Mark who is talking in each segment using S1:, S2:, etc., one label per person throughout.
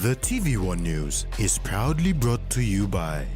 S1: The TVWAN News is proudly brought to you by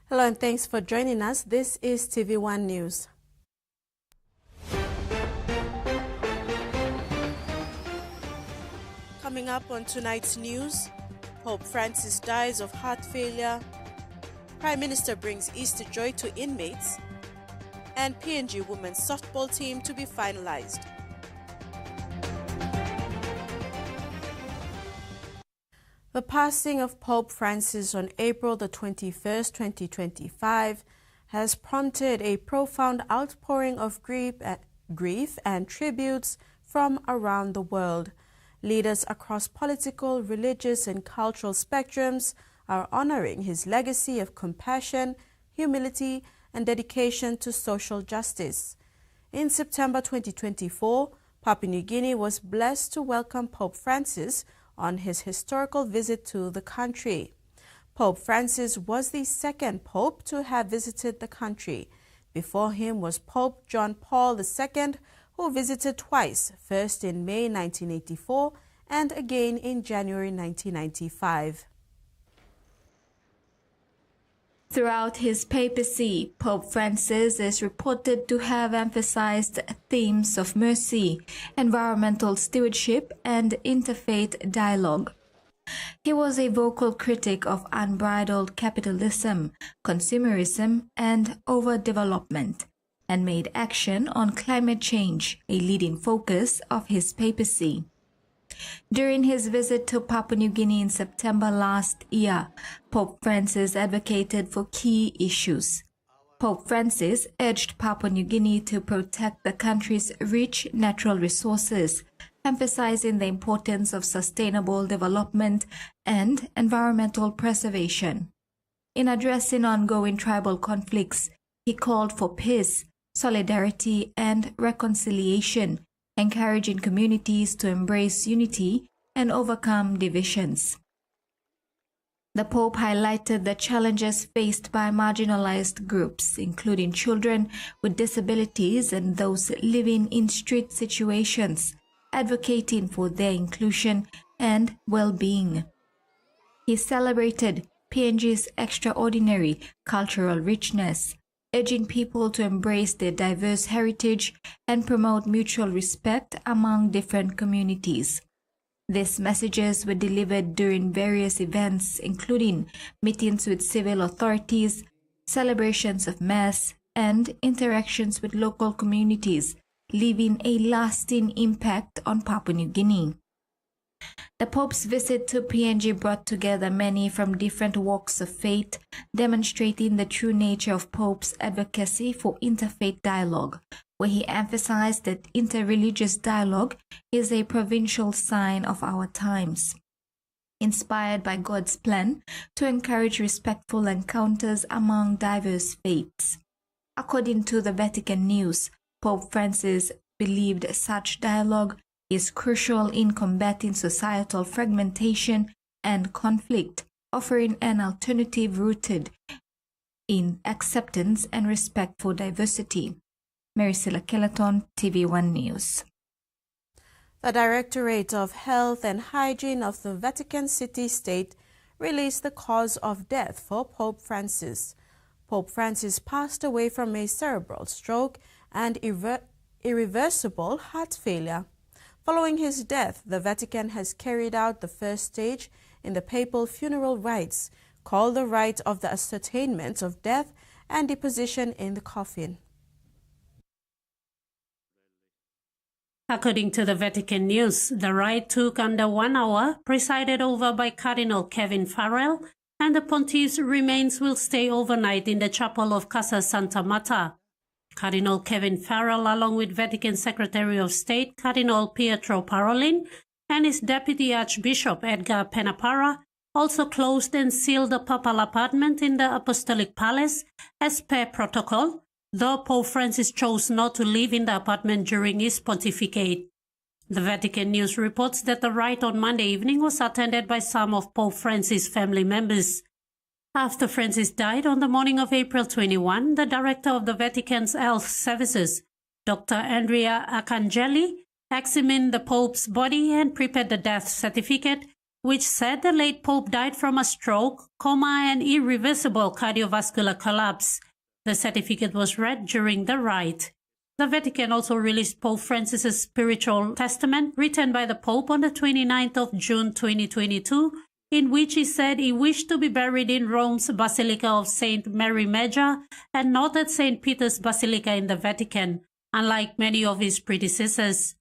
S2: Hello and thanks for joining us. This is TVWAN News. Coming up on tonight's news, Pope Francis dies of heart failure, Prime Minister brings Easter joy to inmates, and PNG women's softball team to be finalized. The passing of Pope Francis on April the 21st, 2025 has prompted a profound outpouring of grief and tributes from around the world. Leaders across political, religious and cultural spectrums are honoring his legacy of compassion, humility and dedication to social justice. In September 2024, Papua New Guinea was blessed to welcome Pope Francis on his historical visit to the country. Pope Francis was the second pope to have visited the country. Before him was Pope John Paul II, who visited twice, first in May 1984 and again in January 1995.
S3: Throughout his papacy, Pope Francis is reported to have emphasized themes of mercy, environmental stewardship, and interfaith dialogue. He was a vocal critic of unbridled capitalism, consumerism, and overdevelopment, and made action on climate change a leading focus of his papacy. During his visit to Papua New Guinea in September last year, Pope Francis advocated for key issues. Pope Francis urged Papua New Guinea to protect the country's rich natural resources, emphasizing the importance of sustainable development and environmental preservation. In addressing ongoing tribal conflicts, he called for peace, solidarity, and reconciliation, encouraging communities to embrace unity and overcome divisions. The Pope highlighted the challenges faced by marginalized groups, including children with disabilities and those living in street situations, advocating for their inclusion and well-being. He celebrated PNG's extraordinary cultural richness, urging people to embrace their diverse heritage and promote mutual respect among different communities. These messages were delivered during various events, including meetings with civil authorities, celebrations of Mass, and interactions with local communities, leaving a lasting impact on Papua New Guinea. The Pope's visit to PNG brought together many from different walks of faith, demonstrating the true nature of Pope's advocacy for interfaith dialogue, where he emphasized that interreligious dialogue is a provincial sign of our times. Inspired by God's plan to encourage respectful encounters among diverse faiths. According to the Vatican News, Pope Francis believed such dialogue is crucial in combating societal fragmentation and conflict, offering an alternative rooted in acceptance and respect for diversity. Maricela Kelaton, TVWAN News.
S2: The Directorate of Health and Hygiene of the Vatican City-State released the cause of death for Pope Francis. Pope Francis passed away from a cerebral stroke and irreversible heart failure. Following his death, the Vatican has carried out the first stage in the papal funeral rites, called the rite of the ascertainment of death and deposition in the coffin.
S4: According to the Vatican News, the rite took under 1 hour, presided over by Cardinal Kevin Farrell, and the pontiff's remains will stay overnight in the chapel of Casa Santa Marta. Cardinal Kevin Farrell, along with Vatican Secretary of State Cardinal Pietro Parolin and his Deputy Archbishop Edgar Penapara, also closed and sealed the papal apartment in the Apostolic Palace as per protocol, though Pope Francis chose not to live in the apartment during his pontificate. The Vatican News reports that the rite on Monday evening was attended by some of Pope Francis' family members. After Francis died on the morning of April 21, the director of the Vatican's health services, Dr. Andrea Arcangeli, examined the Pope's body and prepared the death certificate, which said the late Pope died from a stroke, coma, and irreversible cardiovascular collapse. The certificate was read during the rite. The Vatican also released Pope Francis's spiritual testament written by the Pope on the 29th of June 2022, in which he said he wished to be buried in Rome's Basilica of St. Mary Major and not at St. Peter's Basilica in the Vatican, unlike many of his predecessors.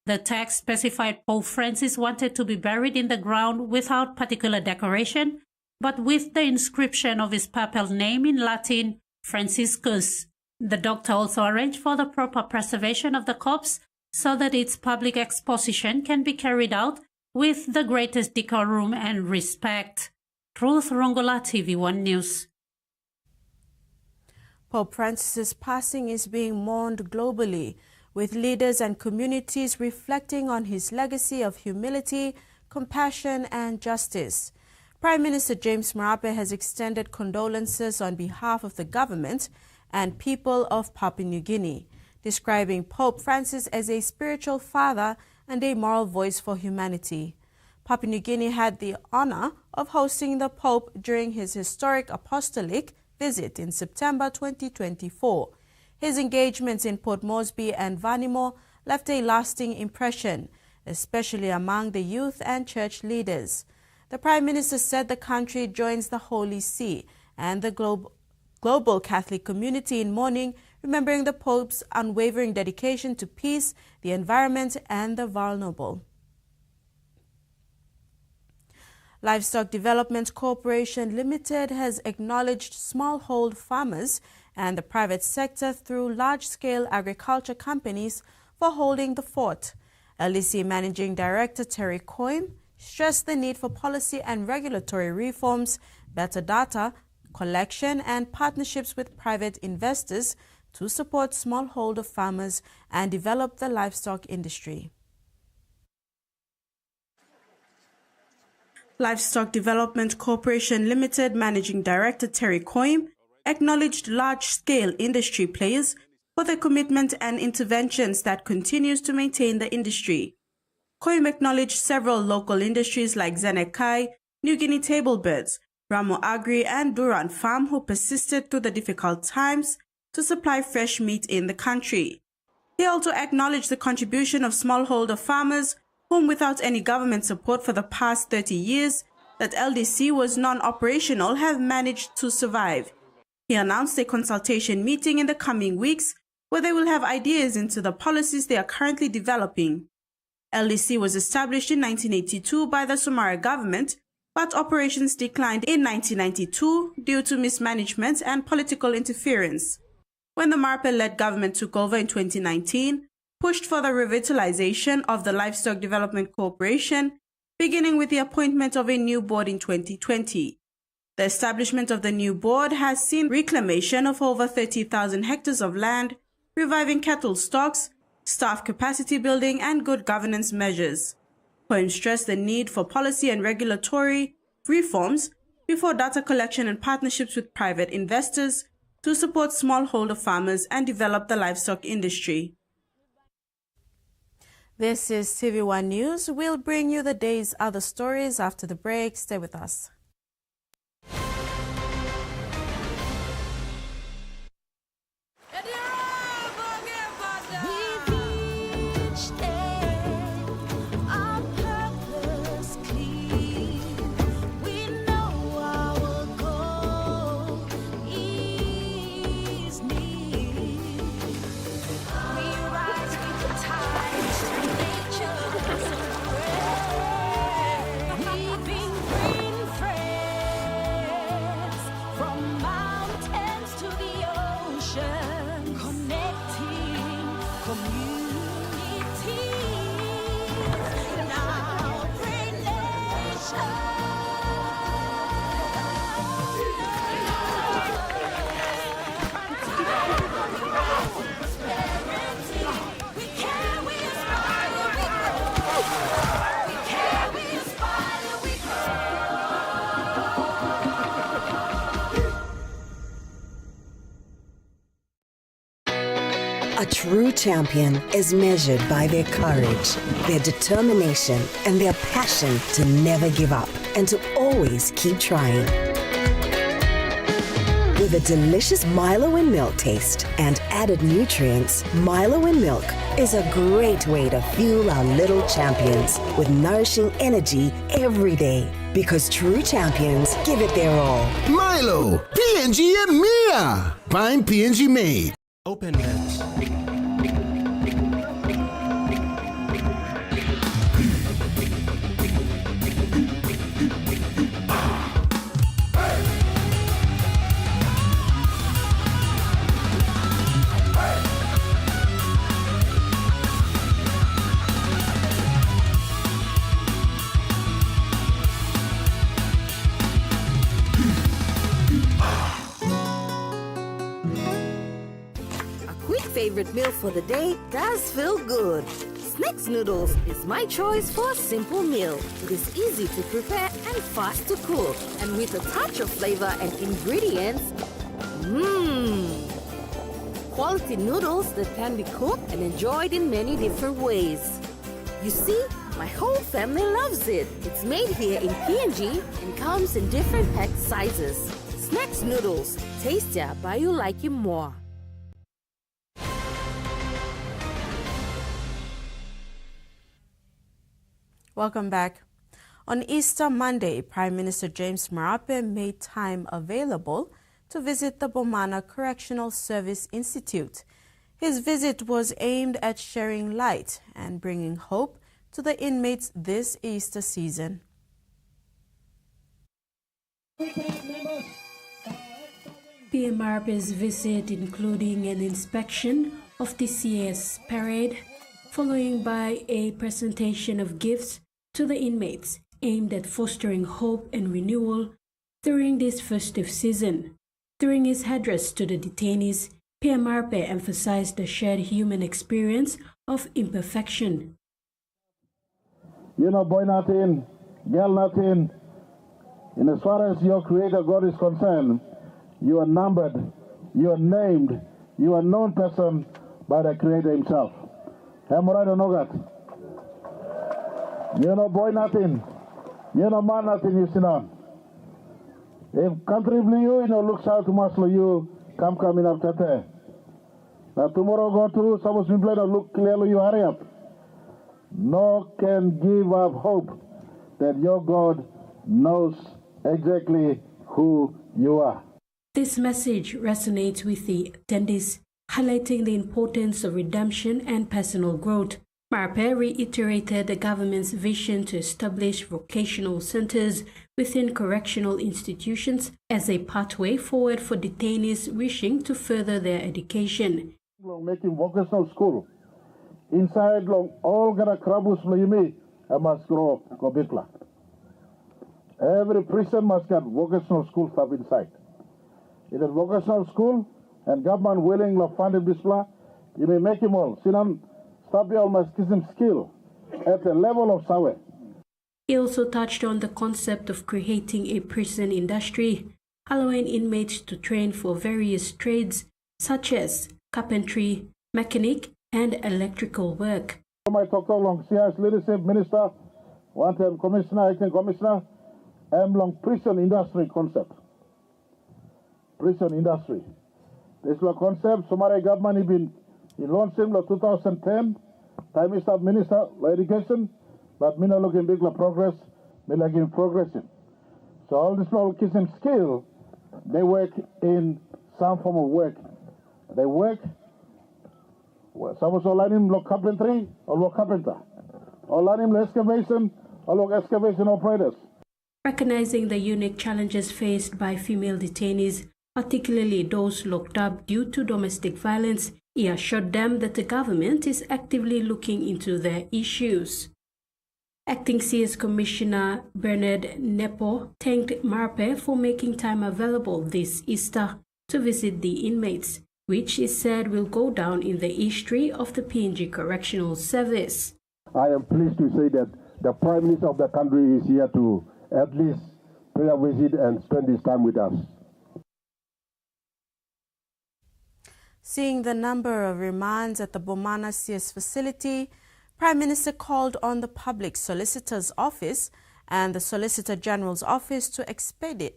S4: The text specified Pope Francis wanted to be buried in the ground without particular decoration, but with the inscription of his papal name in Latin, Franciscus. The doctor also arranged for the proper preservation of the corpse so that its public exposition can be carried out with the greatest decorum and respect. Ruth Rongola, TVWAN News.
S2: Pope Francis's passing is being mourned globally, with leaders and communities reflecting on his legacy of humility, compassion, and justice. Prime Minister James Marape has extended condolences on behalf of the government and people of Papua New Guinea, describing Pope Francis as a spiritual father and a moral voice for humanity. Papua New Guinea had the honor of hosting the Pope during his historic apostolic visit in September 2024. His engagements in Port Moresby and Vanimo left a lasting impression, especially among the youth and church leaders. The Prime Minister said the country joins the Holy See and the global Catholic community in mourning, remembering the Pope's unwavering dedication to peace, the environment, and the vulnerable. Livestock Development Corporation Limited has acknowledged smallhold farmers and the private sector through large-scale agriculture companies for holding the fort. LDC Managing Director Terry Coim stressed the need for policy and regulatory reforms, better data collection, and partnerships with private investors to support smallholder farmers and develop the livestock industry. Livestock Development Corporation Limited Managing Director Terry Coim acknowledged large-scale industry players for their commitment and interventions that continues to maintain the industry. Coim acknowledged several local industries like Zenekai, New Guinea Table Birds, Ramo Agri, and Duran Farm who persisted through the difficult times to supply fresh meat in the country. He also acknowledged the contribution of smallholder farmers whom, without any government support for the past 30 years that LDC was non-operational, have managed to survive. He announced a consultation meeting in the coming weeks where they will have ideas into the policies they are currently developing. LDC was established in 1982 by the Sumara government, but operations declined in 1992 due to mismanagement and political interference. When the Marape-led government took over in 2019, pushed for the revitalization of the Livestock Development Corporation, beginning with the appointment of a new board in 2020. The establishment of the new board has seen reclamation of over 30,000 hectares of land, reviving cattle stocks, staff capacity building, and good governance measures. Coim stressed the need for policy and regulatory reforms before data collection and partnerships with private investors to support smallholder farmers and develop the livestock industry. This is TV1 News. We'll bring you the day's other stories after the break. Stay with us.
S5: true champion is measured by their courage, their determination, and their passion to never give up and to always keep trying. With a delicious Milo in milk taste and added nutrients, Milo in milk is a great way to fuel our little champions with nourishing energy every day. Because true champions give it their all.
S6: Milo, PNG and Mia. Prime PNG made.
S1: Openness.
S7: Favorite meal for the day does feel good. Snacks noodles is my choice for a simple meal. It is easy to prepare and fast to cook, and with a touch of flavor and ingredients, quality noodles that can be cooked and enjoyed in many different ways. You see, my whole family loves it. It's made here in PNG and comes in different pack sizes. Snacks noodles, tastier but you like it more.
S2: Welcome back. On Easter Monday, Prime Minister James Marape made time available to visit the Bomana Correctional Service Institute. His visit was aimed at sharing light and bringing hope to the inmates this Easter season.
S4: PM Marape's visit including an inspection of this year's parade, following by a presentation of gifts to the inmates aimed at fostering hope and renewal during this festive season. During his address to the detainees, PM Marape emphasized the shared human experience of imperfection.
S8: You know, boy nothing, girl nothing. In as far as your Creator God is concerned, you are numbered, you are named, you are known person by the Creator Himself. Am I right or no, God? You know, boy nothing. You know, man nothing, you see now. If country blue, you know, looks out to muscle you, come in after that. Now tomorrow go to, some people look clearly, you hurry up. No can give up hope that your God knows exactly who you are.
S4: This message resonates with the attendees, highlighting the importance of redemption and personal growth. Marape reiterated the government's vision to establish vocational centers within correctional institutions as a pathway forward for detainees wishing to further their education.
S8: Making vocational school. Inside long all gonna krabus maybe must grow kobitla. Every prison must get vocational school stuff inside. It is vocational school and government willing to fund it display. You may make him all. Sinan stop your must give him skill at the level of Sawe.
S4: He also touched on the concept of creating a prison industry, allowing inmates to train for various trades such as carpentry, mechanic, and electrical work.
S8: I talk long CS leadership minister, one time commissioner, acting commissioner, and long prison industry concept. Prison industry. This is a concept, Somali government has been in launched in 2010, time is up minister for education, but me not looking big progress, me looking progressing. So all this people kids and skill, they work in some form of work. They work, some also learn him look carpentry or look carpenter, or learn him excavation or look excavation operators.
S4: Recognizing the unique challenges faced by female detainees, particularly those locked up due to domestic violence, he assured them that the government is actively looking into their issues. Acting CS Commissioner Bernard Nepo thanked Marape for making time available this Easter to visit the inmates, which he said will go down in the history of the PNG Correctional Service.
S8: I am pleased to say that the Prime Minister of the country is here to at least pay a visit and spend his time with us.
S2: Seeing the number of remands at the Bomana CS facility, Prime Minister called on the Public Solicitor's Office and the Solicitor General's Office to expedite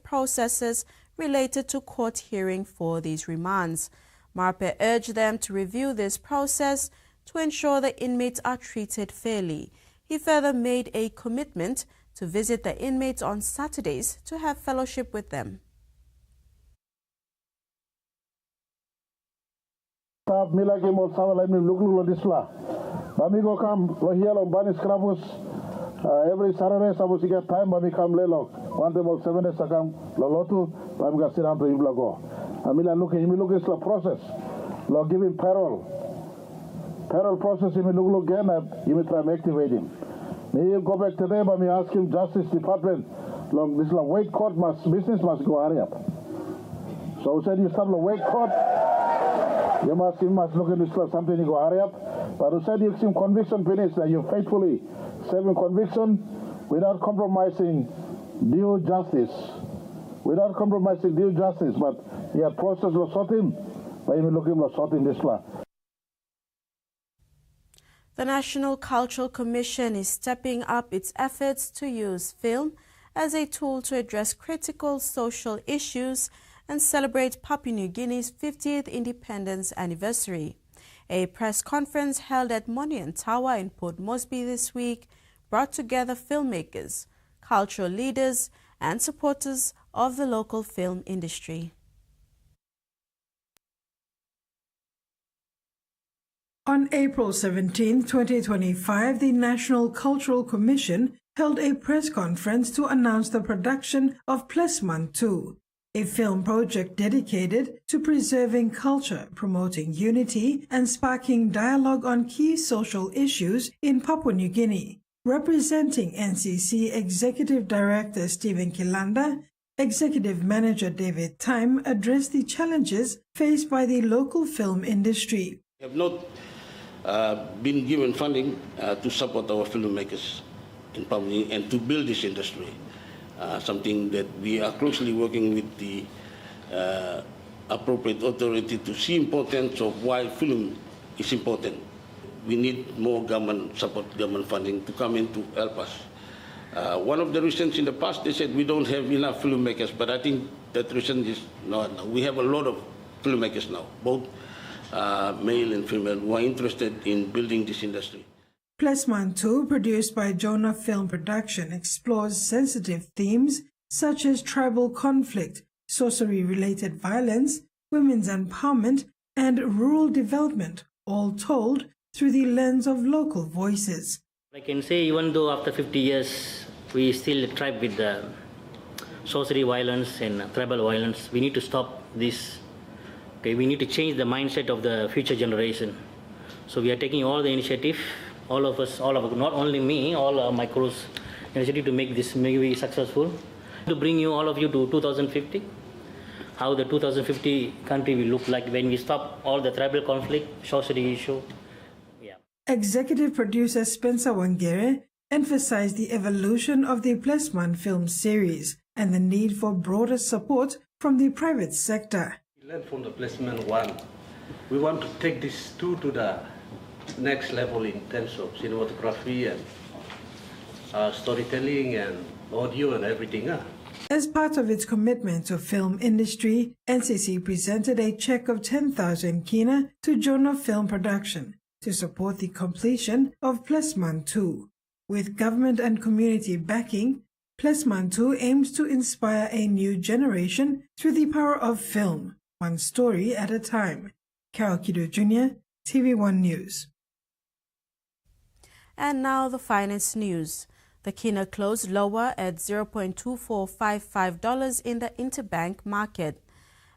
S2: processes related to court hearing for these remands. Marpe urged them to review this process to ensure the inmates are treated fairly. He further made a commitment to visit the inmates on Saturdays to have fellowship with them.
S8: Every Saturday, suppose you get time, but come lelok. One day about 7 days, I come lolotu, but I'm sit down to Iblago. I mean, look is the process. Log give him parole. Parole process, he may look again, he may try to activate him. May you go back today, but me ask him, Justice Department, long this long wait court business must go hurry up. So said you stop the wait court. You must look into something, you go hurry up. But you said you see conviction finish, that you faithfully serving conviction without compromising due justice. Without compromising due justice, but he had process was sort him, but even looking was sort him this law.
S2: The National Cultural Commission is stepping up its efforts to use film as a tool to address critical social issues and celebrate Papua New Guinea's 50th independence anniversary. A press conference held at Monument Tower in Port Moresby this week brought together filmmakers, cultural leaders, and supporters of the local film industry.
S9: On April 17, 2025, the National Cultural Commission held a press conference to announce the production of Plesman 2, a film project dedicated to preserving culture, promoting unity, and sparking dialogue on key social issues in Papua New Guinea. Representing NCC Executive Director Stephen Kilanda, Executive Manager David Time addressed the challenges faced by the local film industry.
S10: We have not been given funding to support our filmmakers in Papua New Guinea and to build this industry. Something that we are closely working with the appropriate authority to see importance of why film is important. We need more government support, government funding to come in to help us. One of the reasons in the past they said we don't have enough filmmakers, but I think that reason is not. We have a lot of filmmakers now, both male and female, who are interested in building this industry.
S9: Plesman 2, produced by Jonah Film Production, explores sensitive themes such as tribal conflict, sorcery-related violence, women's empowerment, and rural development, all told through the lens of local voices.
S11: I can say even though after 50 years we still tribe with the sorcery violence and tribal violence, we need to stop this. Okay, we need to change the mindset of the future generation. So we are taking all the initiative, all of us, not only me, all of my crew's initiative to make this movie successful. To bring you, all of you, to 2050, how the 2050 country will look like when we stop all the tribal conflict, sorcery issue. Yeah.
S9: Executive producer Spencer Wangere emphasized the evolution of the Plesman film series and the need for broader support from the private sector.
S12: We learned from the Plesman 1. We want to take this to the next level in terms of cinematography and storytelling and audio and everything.
S9: As part of its commitment to film industry, NCC presented a check of 10,000 kina to Jonah Film Production to support the completion of Plesman 2. With government and community backing, Plesman 2 aims to inspire a new generation through the power of film, one story at a time. Carol Kido Jr., TVWAN News.
S2: And now the finance news. The kina closed lower at $0.2455 in the interbank market.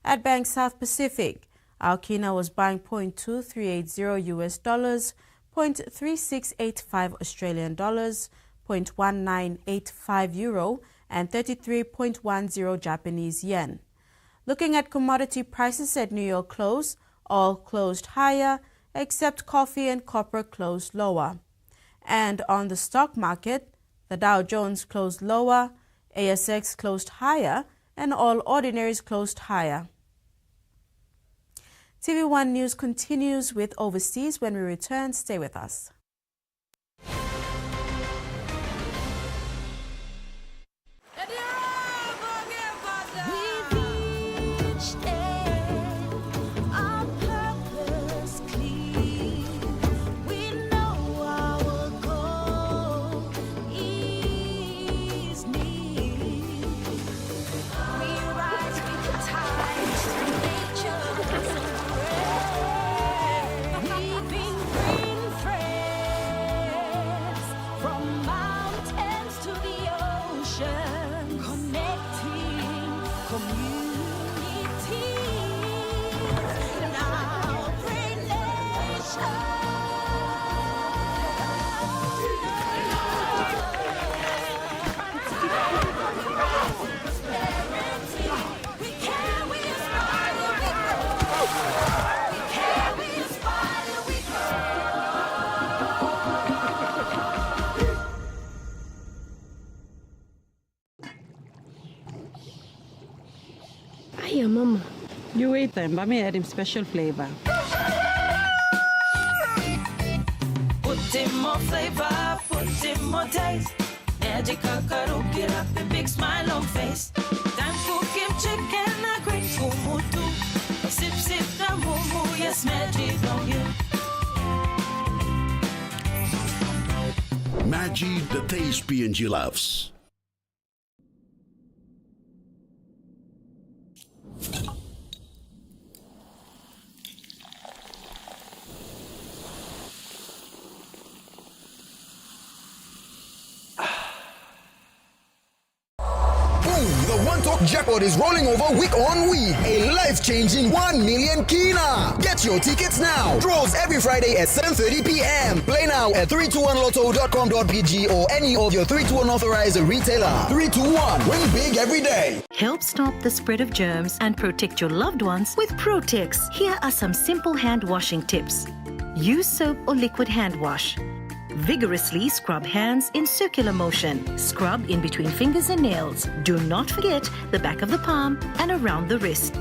S2: At Bank South Pacific, our kina was buying $0.2380 US dollars, $0.3685 Australian dollars, $0.1985 euro, and 33.10 Japanese yen. Looking at commodity prices at New York close, all closed higher, except coffee and copper closed lower. And on the stock market, the Dow Jones closed lower, ASX closed higher, and all ordinaries closed higher. TV1 News continues with overseas. When we return, stay with us.
S13: Hiya, Mama.
S14: You wait then, but me add him special flavor.
S15: Put in more flavor, put in more taste. Magical cuddle, get up a big smile on face. Time for Kim chicken, a great kumutu. Sip, sip, the moo, yes, magic on you.
S16: Maggi, the taste PNG loves.
S17: The One Talk jackpot is rolling over week on week. A life-changing 1 million kina. Get your tickets now. Draws every Friday at 7:30 p.m. Play now at 321lotto.com.pg or any of your 321 authorized retailer. 321. Win big every day.
S18: Help stop the spread of germs and protect your loved ones with Protex. Here are some simple hand washing tips. Use soap or liquid hand wash. Vigorously scrub hands in circular motion. Scrub in between fingers and nails. Do not forget the back of the palm and around the wrist.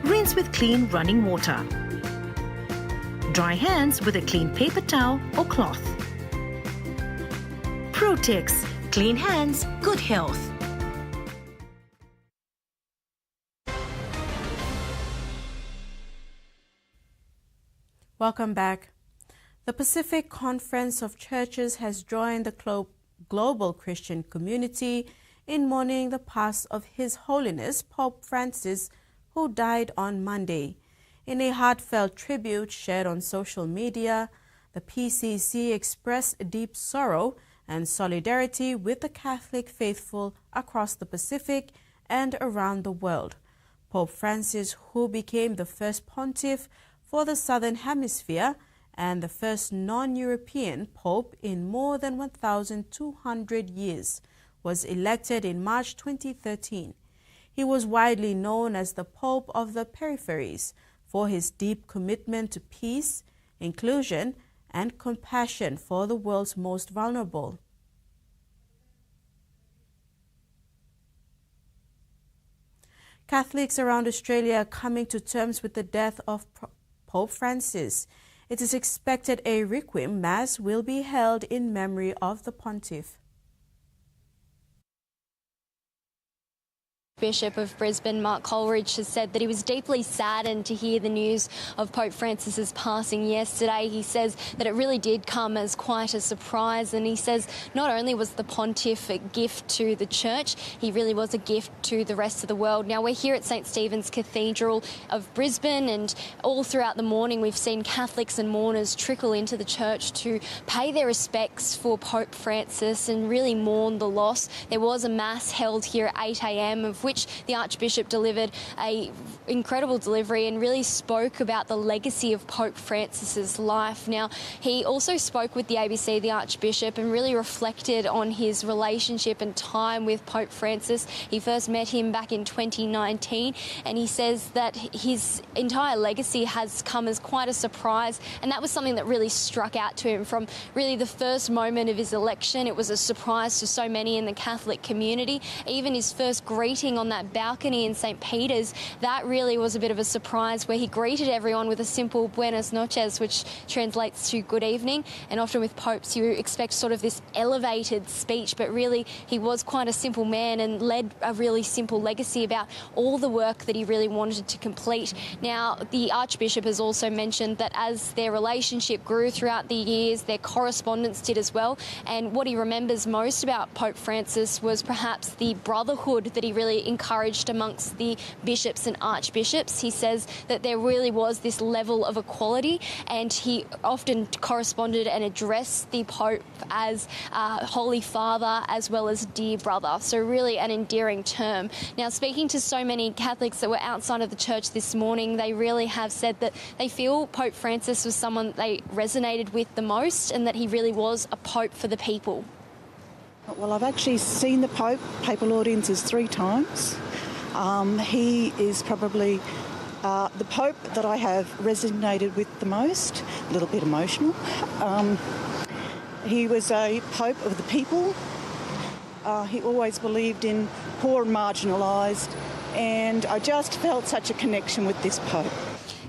S18: Rinse with clean running water. Dry hands with a clean paper towel or cloth. Protex. Clean hands, good health.
S2: Welcome back. The Pacific Conference of Churches has joined the global Christian community in mourning the pass of His Holiness Pope Francis, who died on Monday. In a heartfelt tribute shared on social media, the PCC expressed deep sorrow and solidarity with the Catholic faithful across the Pacific and around the world. Pope Francis, who became the first pontiff for the Southern Hemisphere and the first non-European pope in more than 1,200 years, was elected in March 2013. He was widely known as the Pope of the Peripheries for his deep commitment to peace, inclusion, and compassion for the world's most vulnerable. Catholics around Australia are coming to terms with the death of Pope Francis. It is expected a requiem mass will be held in memory of the pontiff.
S19: Bishop of Brisbane, Mark Coleridge, has said that he was deeply saddened to hear the news of Pope Francis's passing yesterday. He says that it really did come as quite a surprise, and he says not only was the pontiff a gift to the church, he really was a gift to the rest of the world. Now, we're here at St Stephen's Cathedral of Brisbane, and all throughout the morning we've seen Catholics and mourners trickle into the church to pay their respects for Pope Francis and really mourn the loss. There was a mass held here at 8 a.m, of which the Archbishop delivered an incredible delivery and really spoke about the legacy of Pope Francis's life. Now, he also spoke with the ABC, the Archbishop, and really reflected on his relationship and time with Pope Francis. He first met him back in 2019, and he says that his entire legacy has come as quite a surprise, and that was something that really struck out to him from really the first moment of his election. It was a surprise to so many in the Catholic community. Even his first greeting standing on that balcony in St. Peter's, that really was a bit of a surprise, where he greeted everyone with a simple buenas noches, which translates to good evening. And often with popes, you expect sort of this elevated speech, but really he was quite a simple man and led a really simple legacy about all the work that he really wanted to complete. Now, the Archbishop has also mentioned that as their relationship grew throughout the years, their correspondence did as well. And what he remembers most about Pope Francis was perhaps the brotherhood that he really encouraged amongst the bishops and archbishops. He says that there really was this level of equality, and he often corresponded and addressed the Pope as Holy Father as well as dear brother. So really an endearing term. Now, speaking to so many Catholics that were outside of the church this morning, they really have said that they feel Pope Francis was someone they resonated with the most, and that he really was a pope for the people.
S13: Well, I've actually seen the Pope, papal audiences 3 times. He is probably the Pope that I have resonated with the most, a little bit emotional. He was a Pope of the people. He always believed in poor and marginalised, and I just felt such a connection with this Pope.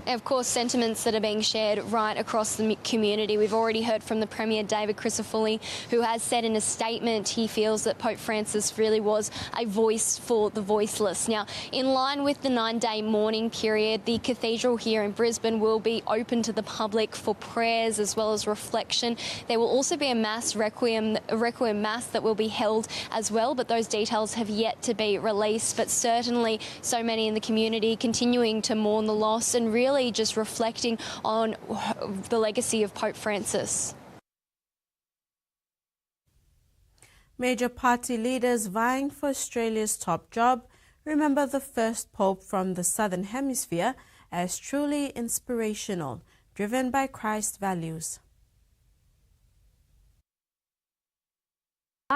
S19: And of course, sentiments that are being shared right across the community. We've already heard from the Premier, David Crisafulli, who has said in a statement he feels that Pope Francis really was a voice for the voiceless. Now, in line with the 9-day mourning period, the cathedral here in Brisbane will be open to the public for prayers as well as reflection. There will also be a mass requiem mass that will be held as well, but those details have yet to be released. But certainly so many in the community continuing to mourn the loss and really just reflecting on the legacy of Pope Francis.
S2: Major party leaders vying for Australia's top job remember the first Pope from the Southern Hemisphere as truly inspirational, driven by Christ's values.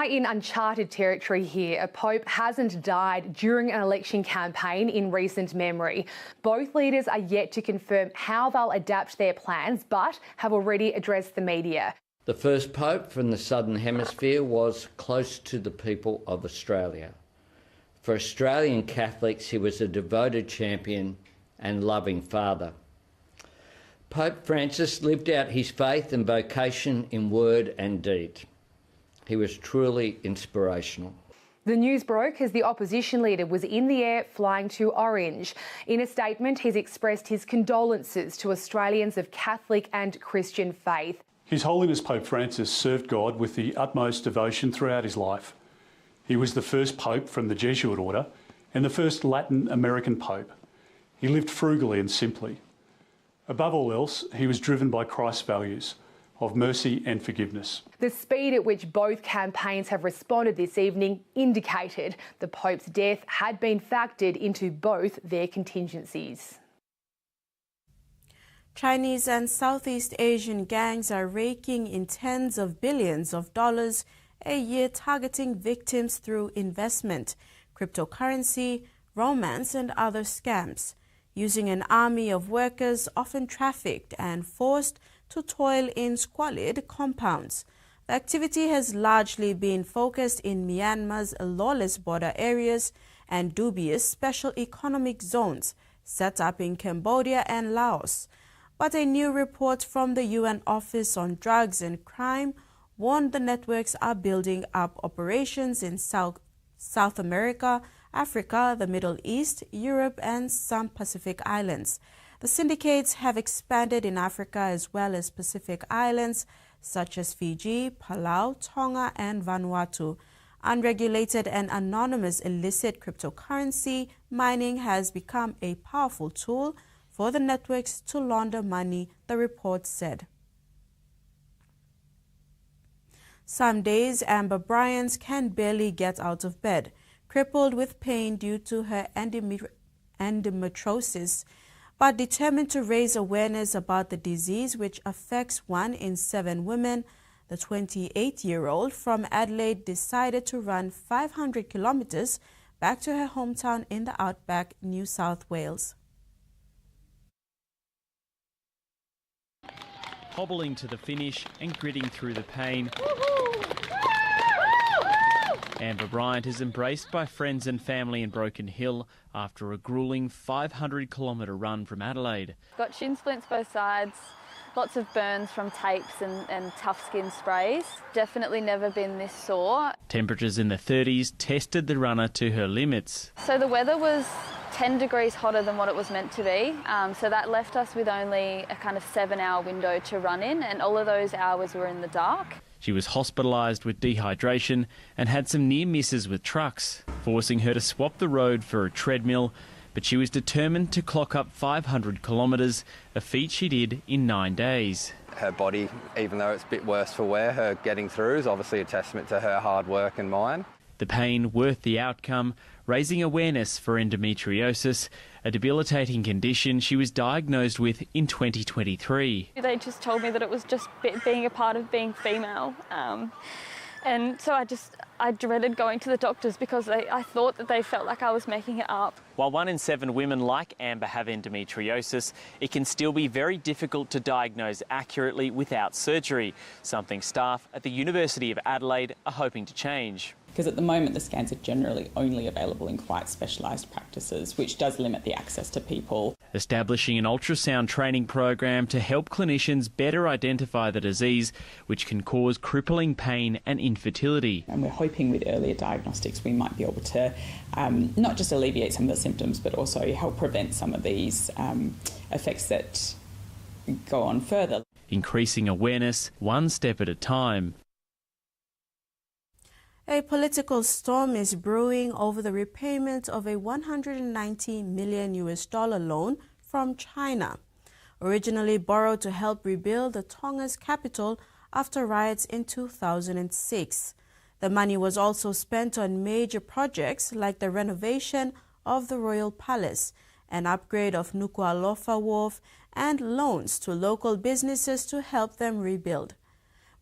S20: In uncharted territory here, a pope hasn't died during an election campaign in recent memory. Both leaders are yet to confirm how they'll adapt their plans, but have already addressed the media.
S21: The first pope from the Southern Hemisphere was close to the people of Australia. For Australian Catholics, he was a devoted champion and loving father. Pope Francis lived out his faith and vocation in word and deed. He was truly inspirational.
S20: The news broke as the opposition leader was in the air flying to Orange. In a statement, he's expressed his condolences to Australians of Catholic and Christian faith.
S22: His Holiness Pope Francis served God with the utmost devotion throughout his life. He was the first pope from the Jesuit order and the first Latin American pope. He lived frugally and simply. Above all else, he was driven by Christ's values of mercy and forgiveness.
S20: The speed at which both campaigns have responded this evening indicated the Pope's death had been factored into both their contingencies.
S2: Chinese and Southeast Asian gangs are raking in tens of billions of dollars a year, targeting victims through investment, cryptocurrency, romance and other scams, using an army of workers often trafficked and forced to toil in squalid compounds. The activity has largely been focused in Myanmar's lawless border areas and dubious special economic zones set up in Cambodia and Laos. But a new report from the UN Office on Drugs and Crime warned the networks are building up operations in South America, Africa, the Middle East, Europe, and some Pacific islands. The syndicates have expanded in Africa as well as Pacific islands such as Fiji, Palau, Tonga, and Vanuatu. Unregulated and anonymous illicit cryptocurrency mining has become a powerful tool for the networks to launder money, the report said. Some days, Amber Bryans can barely get out of bed, crippled with pain due to her endometriosis, but determined to raise awareness about the disease, which affects 1 in 7 women. The 28-year-old from Adelaide decided to run 500 kilometres back to her hometown in the outback, New South Wales.
S23: Hobbling to the finish and gritting through the pain.
S3: Amber Bryant is embraced by friends and family in Broken Hill after a gruelling 500-kilometre run from Adelaide.
S5: Got shin splints both sides, lots of burns from tapes and tough skin sprays. Definitely never been this sore.
S3: Temperatures in the 30s tested the runner to her limits.
S5: So the weather was 10 degrees hotter than what it was meant to be, so that left us with only a kind of 7-hour window to run in, and all of those hours were in the dark.
S3: She was hospitalised with dehydration and had some near misses with trucks, forcing her to swap the road for a treadmill, but she was determined to clock up 500 kilometres, a feat she did in 9 days.
S23: Her body, even though it's a bit worse for wear, her getting through is obviously a testament to her hard work and mine.
S3: The pain worth the outcome, raising awareness for endometriosis, a debilitating condition she was diagnosed with in 2023.
S5: They just told me that it was just being a part of being female. And so I dreaded going to the doctors because I thought that they felt like I was making it up.
S3: While 1 in 7 women like Amber have endometriosis, it can still be very difficult to diagnose accurately without surgery, something staff at the University of Adelaide are hoping to change.
S24: Because at the moment the scans are generally only available in quite specialised practices, which does limit the access to people.
S3: Establishing an ultrasound training program to help clinicians better identify the disease, which can cause crippling pain and infertility.
S24: And we're hoping with earlier diagnostics we might be able to not just alleviate some of the symptoms but also help prevent some of these effects that go on further.
S3: Increasing awareness one step at a time.
S2: A political storm is brewing over the repayment of a $190 million loan from China, originally borrowed to help rebuild the Tonga's capital after riots in 2006. The money was also spent on major projects like the renovation of the Royal Palace, an upgrade of Nuku'alofa Wharf, and loans to local businesses to help them rebuild.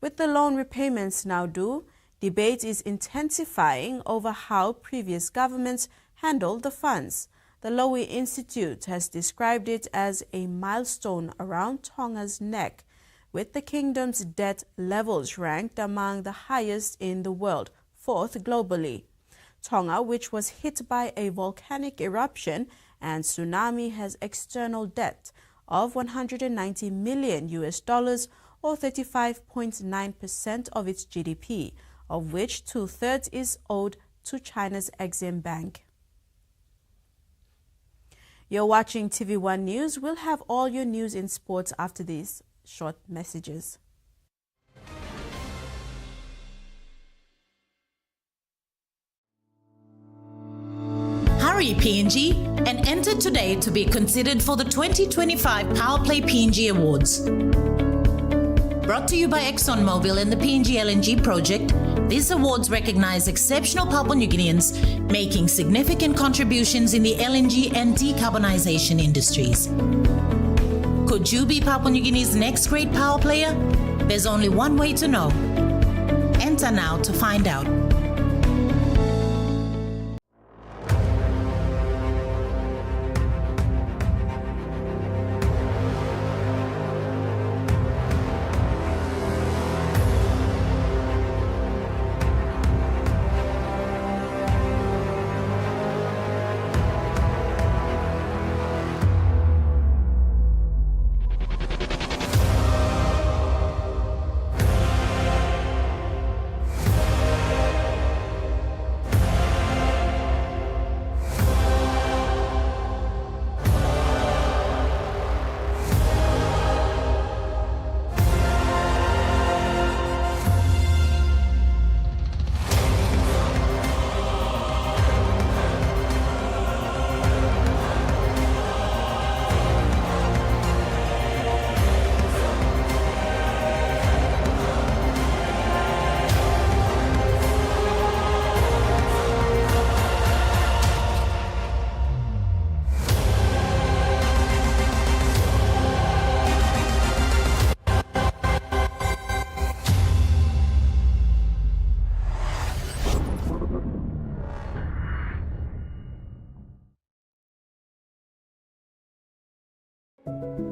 S2: With the loan repayments now due, debate is intensifying over how previous governments handled the funds. The Lowy Institute has described it as a milestone around Tonga's neck, with the kingdom's debt levels ranked among the highest in the world, 4th globally. Tonga, which was hit by a volcanic eruption and tsunami, has external debt of $190 million, or 35.9% of its GDP, of which 2/3 is owed to China's Exim Bank. You're watching TV1 News. We'll have all your news in sports after these short messages.
S25: Hurry PNG and enter today to be considered for the 2025 Power Play PNG Awards. Brought to you by ExxonMobil and the PNG LNG project, these awards recognize exceptional Papua New Guineans making significant contributions in the LNG and decarbonization industries. Could you be Papua New Guinea's next great power player? There's only one way to know. Enter now to find out.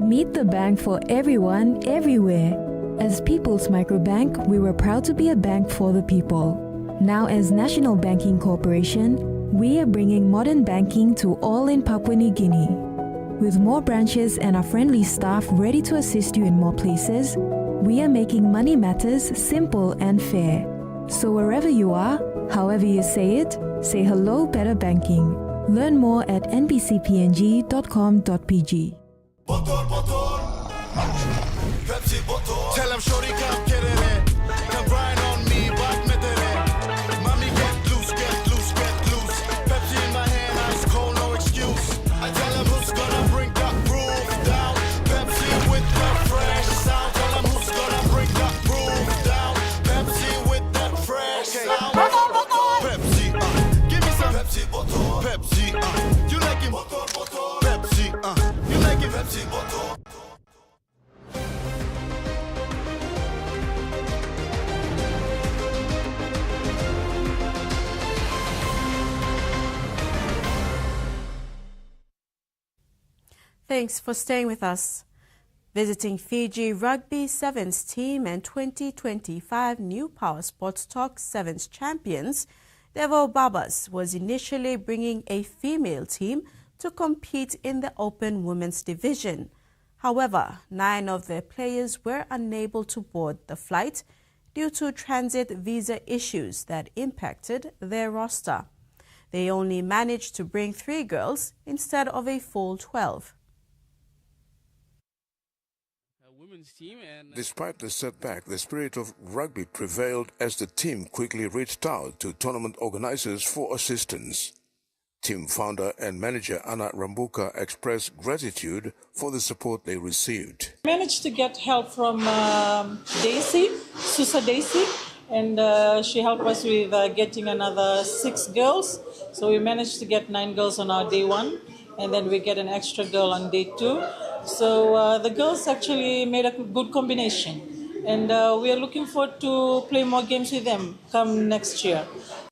S26: Meet the bank for everyone, everywhere. As People's Microbank, we were proud to be a bank for the people. Now as National Banking Corporation, we are bringing modern banking to all in Papua New Guinea. With more branches and our friendly staff ready to assist you in more places, we are making money matters simple and fair. So wherever you are, however you say it, say hello better banking. Learn more at nbcpng.com.pg.
S1: Tell him shorty come get it in. Come grind on me, but met it in. Mommy get loose, get loose, get loose. Pepsi in my hand, ice cold, no excuse. I tell him who's gonna bring that groove down. Pepsi with the fresh sound. Tell him who's gonna bring that groove down. Pepsi with that fresh sound. Pepsi, give me some Pepsi, Pepsi, you like him? Pepsi, you like him? Pepsi,
S2: Thanks for staying with us. Visiting Fiji Rugby Sevens team and 2025 New Power Sports Talk Sevens champions, Devo Babas was initially bringing a female team to compete in the Open Women's Division. However, 9 of their players were unable to board the flight due to transit visa issues that impacted their roster. They only managed to bring 3 girls instead of a full 12.
S4: Despite the setback, the spirit of rugby prevailed as the team quickly reached out to tournament organizers for assistance. Team founder and manager Anna Rambuka expressed gratitude for the support they received.
S6: Managed to get help from Daisy, Susa Daisy, and she helped us with getting another 6 girls. So we managed to get 9 girls on our day 1, and then we get an extra girl on day 2. So the girls actually made a good combination, and we are looking forward to play more games with them come next year.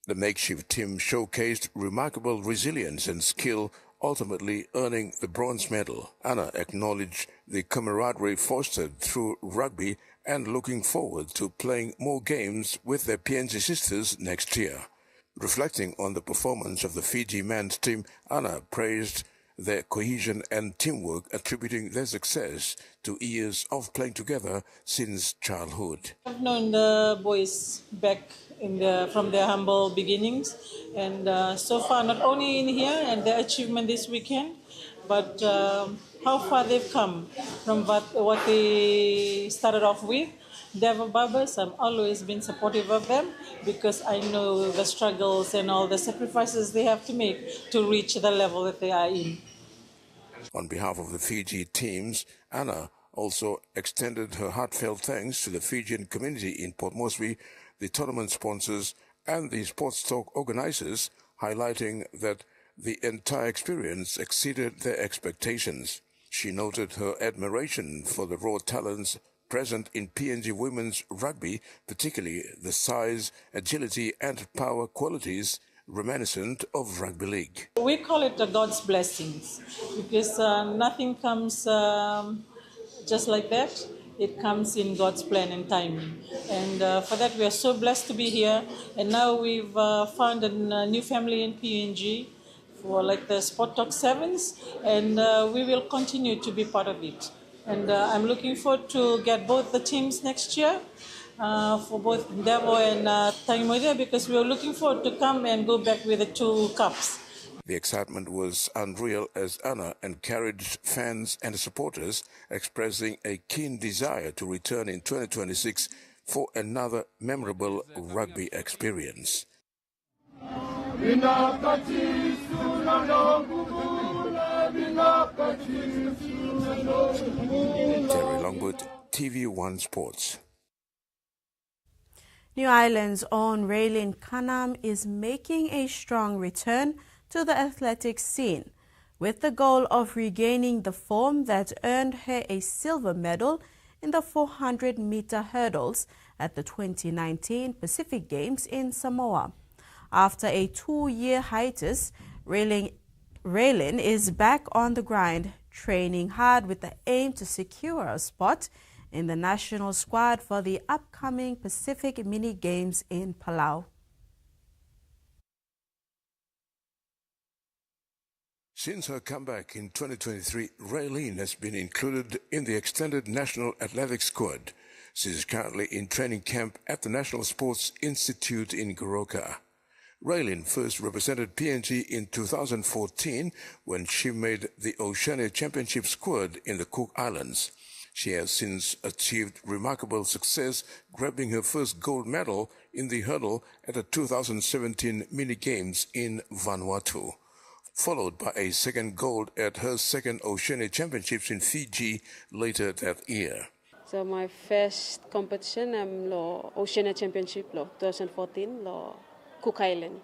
S4: The makeshift team showcased remarkable resilience and skill, ultimately earning the bronze medal. Anna acknowledged the camaraderie fostered through rugby and looking forward to playing more games with their PNG sisters next year. Reflecting on the performance of the Fiji men's team, Anna praised their cohesion and teamwork, attributing their success to years of playing together since childhood.
S6: I've known the boys back from their humble beginnings, and so far, not only in here and their achievement this weekend, but how far they've come from what they started off with. Devo Babas, I've always been supportive of them because I know the struggles and all the sacrifices they have to make to reach the level that they are in.
S4: On behalf of the Fiji teams, Anna also extended her heartfelt thanks to the Fijian community in Port Moresby, the tournament sponsors, and the sports talk organizers, highlighting that the entire experience exceeded their expectations. She noted her admiration for the raw talents present in PNG women's rugby, particularly the size, agility, and power qualities reminiscent of rugby league.
S6: We call it God's blessings because nothing comes just like that. It comes in God's plan and timing. And for that, we are so blessed to be here. And now we've found a new family in PNG for like the Sport Talk Sevens, and we will continue to be part of it. And I'm looking forward to get both the teams next year for both Devo and Taimoide, because we are looking forward to come and go back with the 2 cups.
S4: The excitement was unreal as Anna encouraged fans and supporters, expressing a keen desire to return in 2026 for another memorable rugby experience. Terry Longwood, TV1 Sports.
S2: New Ireland's own Raylene Cunham is making a strong return to the athletics scene, with the goal of regaining the form that earned her a silver medal in the 400-meter hurdles at the 2019 Pacific Games in Samoa. After a 2-year hiatus, Raylene is back on the grind, training hard with the aim to secure a spot in the national squad for the upcoming Pacific Mini Games in Palau.
S4: Since her comeback in 2023, Raylene has been included in the extended national athletics squad. She is currently in training camp at the National Sports Institute in Goroka. Raylene first represented PNG in 2014 when she made the Oceania Championship squad in the Cook Islands. She has since achieved remarkable success, grabbing her first gold medal in the hurdle at the 2017 Mini Games in Vanuatu, followed by a second gold at her second Oceania Championships in Fiji later that year.
S7: So my first competition, lo Oceania Championship, lo 2014, lo Cook Island.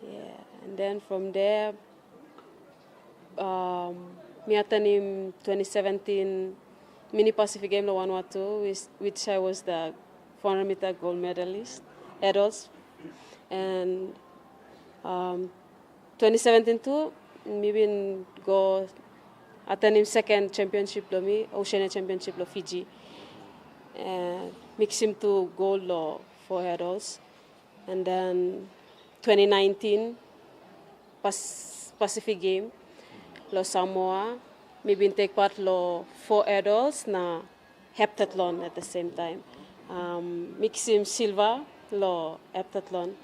S7: Yeah, and then from there, me attended 2017 Mini Pacific Game lo Vanuatu, which I was the 400 meter gold medalist, adults, and 2017 too, me been go attending second championship lo me Oceania Championship lo Fiji, and mix him to gold lo for adults, and then 2019 Pacific Game lo Samoa, me been take part lo 4 adults na heptathlon at the same time, mix him silver lo heptathlon.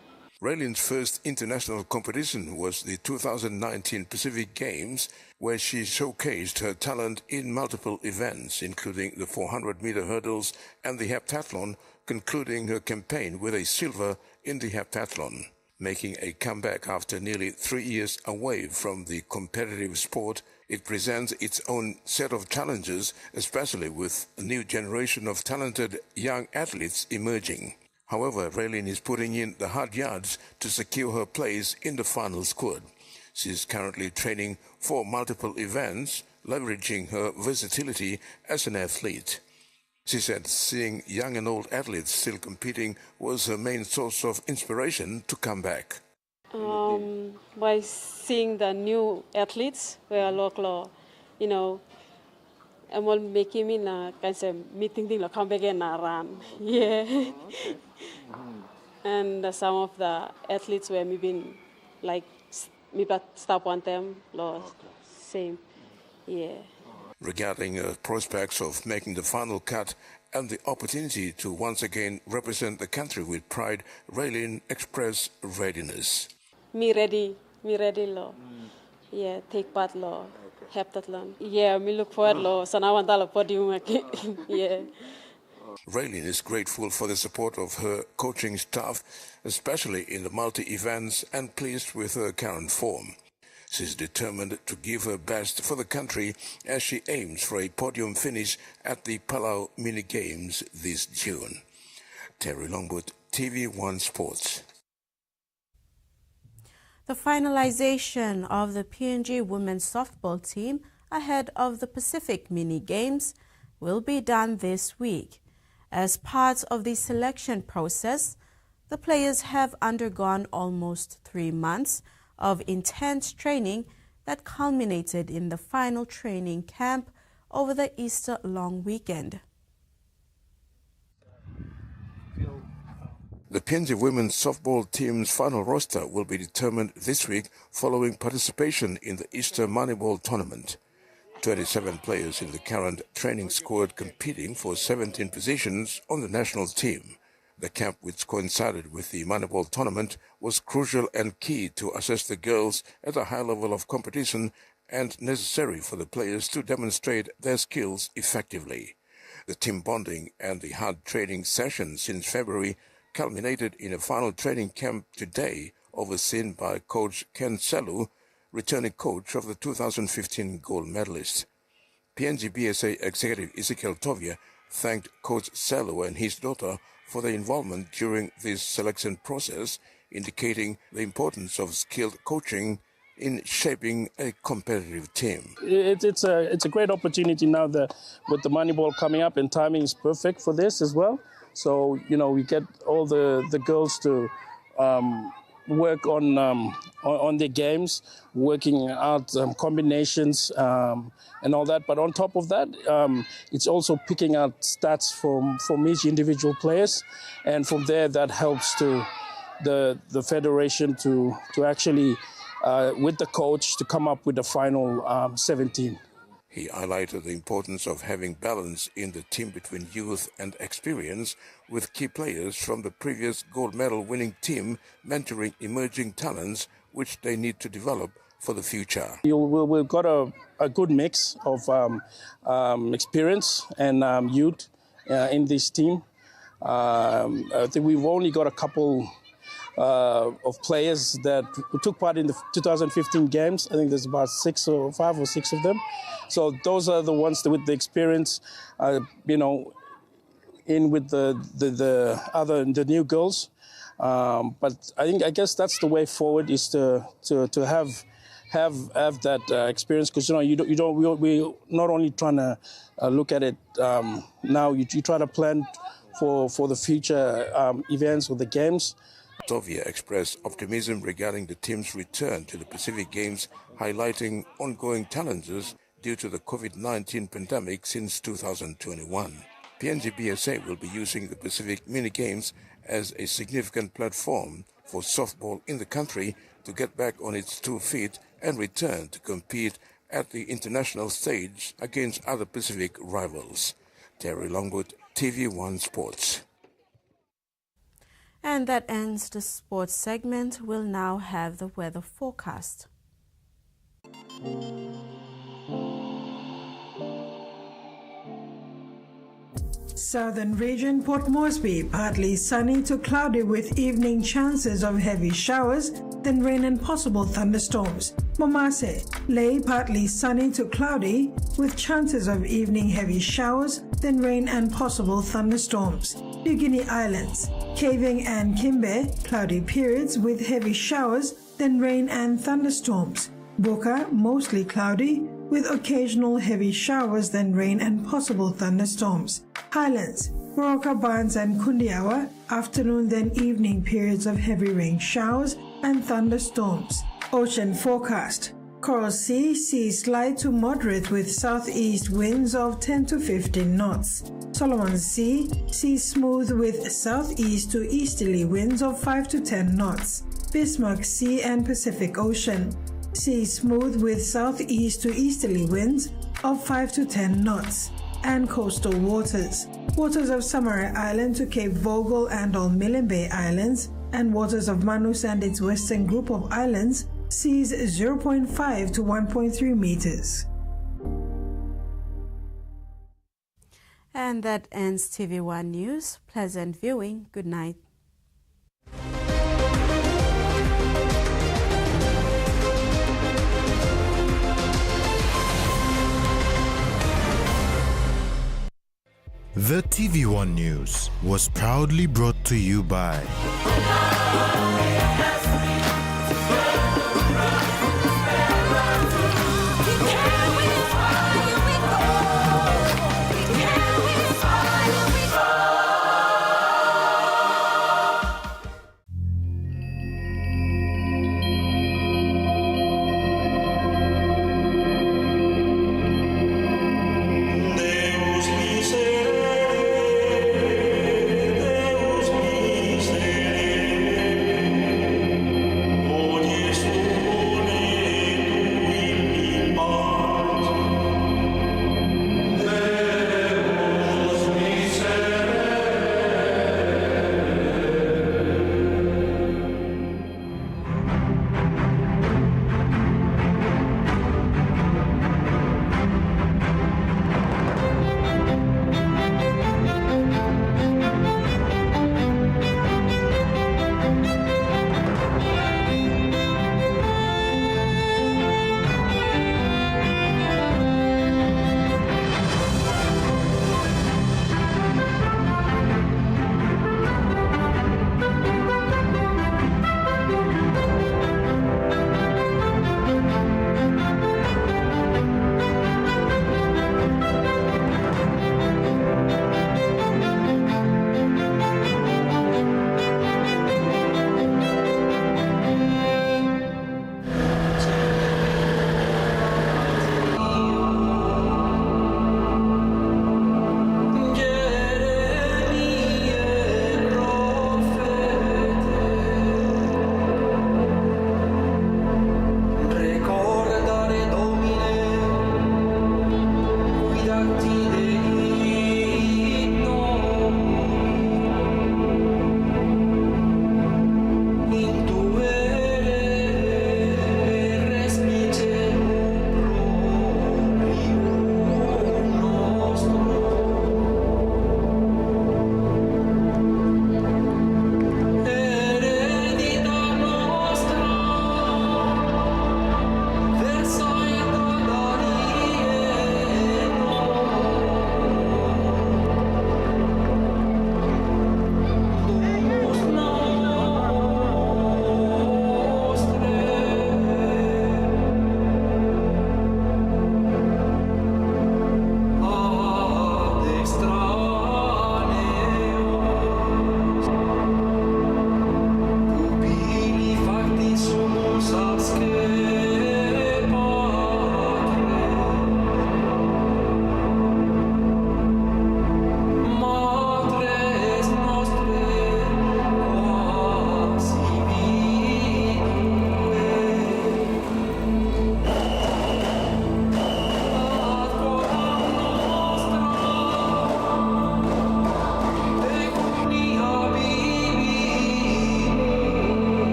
S4: Raylene's first international competition was the 2019 Pacific Games, where she showcased her talent in multiple events, including the 400-meter hurdles and the heptathlon, concluding her campaign with a silver in the heptathlon. Making a comeback after nearly 3 years away from the competitive sport, it presents its own set of challenges, especially with a new generation of talented young athletes emerging. However, Raylene is putting in the hard yards to secure her place in the final squad. She is currently training for multiple events, leveraging her versatility as an athlete. She said seeing young and old athletes still competing was her main source of inspiration to come back.
S7: By seeing the new athletes, where local, I'm all making me na kind of meeting thing come back and run. Yeah. And some of the athletes where me been like me stop one time, same. Yeah.
S4: Regarding her prospects of making the final cut and the opportunity to once again represent the country with pride, Raylene expressed readiness.
S7: Me ready, lo. Yeah, take part lo. Heptathlon. Yeah, me look forward lo. Sana wanta podium. Yeah.
S4: Raylene is grateful for the support of her coaching staff, especially in the multi-events, and pleased with her current form. She is determined to give her best for the country as she aims for a podium finish at the Palau Mini Games this June. Terry Longwood, TV1 Sports.
S2: The finalization of the PNG women's softball team ahead of the Pacific Mini Games will be done this week. As part of the selection process, the players have undergone almost 3 months of intense training that culminated in the final training camp over the Easter long weekend.
S4: The PNG women's softball team's final roster will be determined this week following participation in the Easter Moneyball tournament. 27 players in the current training squad competing for 17 positions on the national team. The camp, which coincided with the Moneyball tournament, was crucial and key to assess the girls at a high level of competition and necessary for the players to demonstrate their skills effectively. The team bonding and the hard training session since February culminated in a final training camp today, overseen by Coach Ken Selu, returning coach of the 2015 gold medalist. PNG BSA executive Ezekiel Tovia thanked Coach Selu and his daughter for their involvement during this selection process, indicating the importance of skilled coaching in shaping a competitive team.
S8: It's a great opportunity now with the Moneyball coming up, and timing is perfect for this as well. So, we get all the girls to work on their games, working out combinations and all that. But on top of that, it's also picking out stats from each individual players, and from there that helps to the federation to actually with the coach to come up with the final 17.
S4: He highlighted the importance of having balance in the team between youth and experience, with key players from the previous gold medal winning team mentoring emerging talents which they need to develop for the future.
S8: We've got a good mix of experience and youth in this team. I think we've only got a couple of players that took part in the 2015 games. I think there's about 5 or 6 of them. So those are the ones with the experience, in with the new girls. But I guess that's the way forward, is to have that experience, because we not only trying to look at it now. You try to plan for the future events or the games.
S4: Tovia expressed optimism regarding the team's return to the Pacific Games, highlighting ongoing challenges due to the COVID-19 pandemic since 2021. PNG BSA will be using the Pacific Mini Games as a significant platform for softball in the country to get back on its 2 feet and return to compete at the international stage against other Pacific rivals. Terry Longwood, TVWAN Sports.
S2: And that ends the sports segment. We'll now have the weather forecast.
S9: Southern region, Port Moresby, partly sunny to cloudy with evening chances of heavy showers, then rain and possible thunderstorms. Momase, Lae, partly sunny to cloudy with chances of evening heavy showers, then rain and possible thunderstorms. New Guinea Islands, Kaving and Kimbe, cloudy periods with heavy showers, then rain and thunderstorms. Boka, mostly cloudy with occasional heavy showers, then rain and possible thunderstorms. Highlands, Roroka, Barnes and Kundiawa, afternoon then evening periods of heavy rain showers and thunderstorms. Ocean forecast. Coral Sea, seas light to moderate with southeast winds of 10 to 15 knots. Solomon Sea, seas smooth with southeast to easterly winds of 5 to 10 knots. Bismarck Sea and Pacific Ocean, seas smooth with southeast to easterly winds of 5 to 10 knots. And coastal waters. Waters of Samarai Island to Cape Vogel and all Millen Bay Islands, and waters of Manus and its western group of islands, seas 0.5 to 1.3 meters.
S2: And that ends TV1 News. Pleasant viewing. Good night.
S10: The TV1 News was proudly brought to you by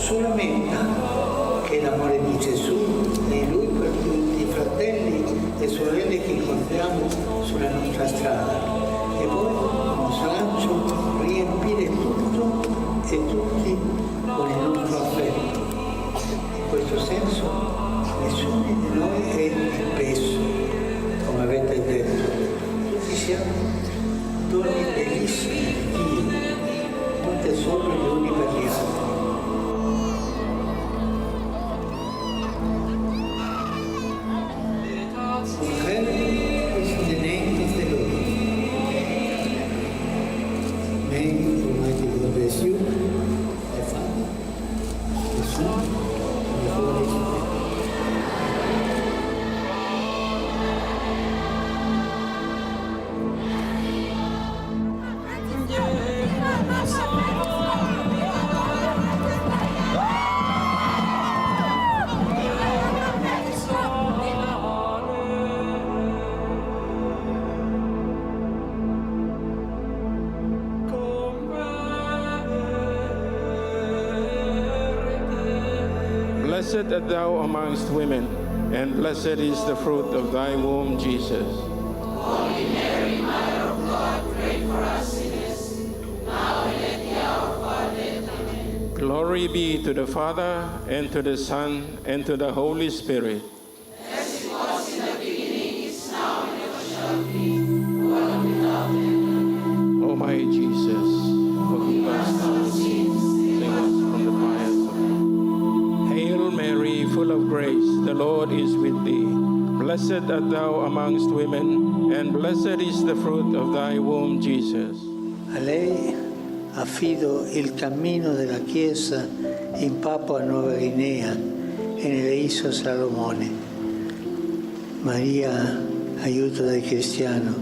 S11: sulla meta, che è l'amore di Gesù e Lui per tutti i fratelli e sorelle che incontriamo sulla nostra strada. E poi uno slancio, riempire tutto e tutti con il nostro affetto. In questo senso nessuno di noi è il peso, come avete detto. Tutti siamo doni bellissimi di Dio, un tesoro gli uni per gli altri.
S12: Blessed art thou amongst women, and blessed is the fruit of thy womb, Jesus.
S14: Holy Mary, Mother of God, pray for us sinners, now and at the hour of our death. Amen.
S12: Glory be to the Father, and to the Son, and to the Holy Spirit.
S14: As it was in the beginning, is now, and ever shall be, world without end.
S12: O my Jesus, forgive us our sins, save us from the fires of hell. Hail Mary, full of grace, the Lord is with thee. Blessed art thou amongst women, and blessed is the fruit of thy womb, Jesus.
S11: A lei affido il cammino della Chiesa in Papua Nuova Guinea e nelle isole Salomone. Maria, aiuto del cristiano.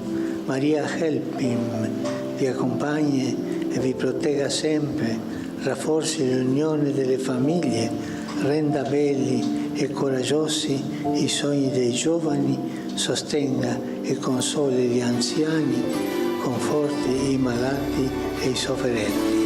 S11: Maria, help him, vi accompagni e vi protegga sempre, rafforzi l'unione delle famiglie, renda belli e coraggiosi i sogni dei giovani, sostenga e consoli gli anziani, conforti i malati e i sofferenti.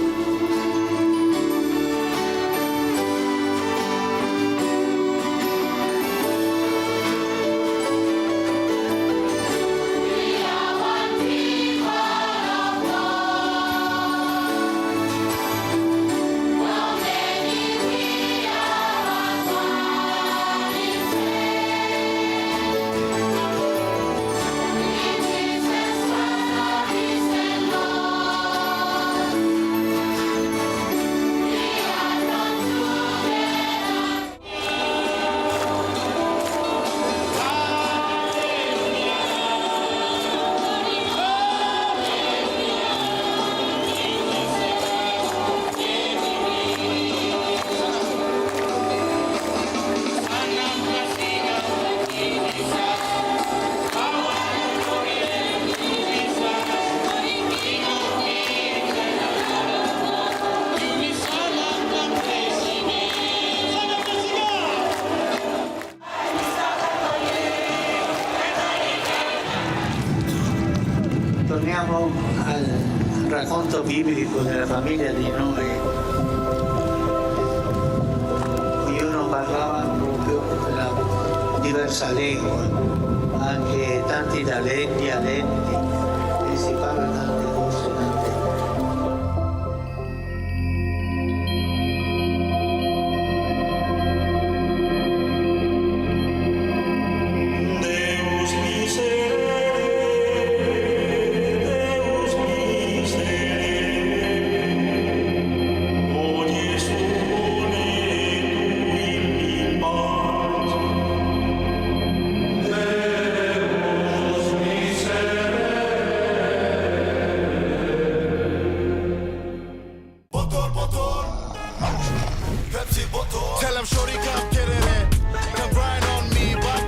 S11: Torniamo al racconto biblico della famiglia di Noè. Ognuno parlava proprio la diversa lingua, anche tanti dialetti, e si parla tanti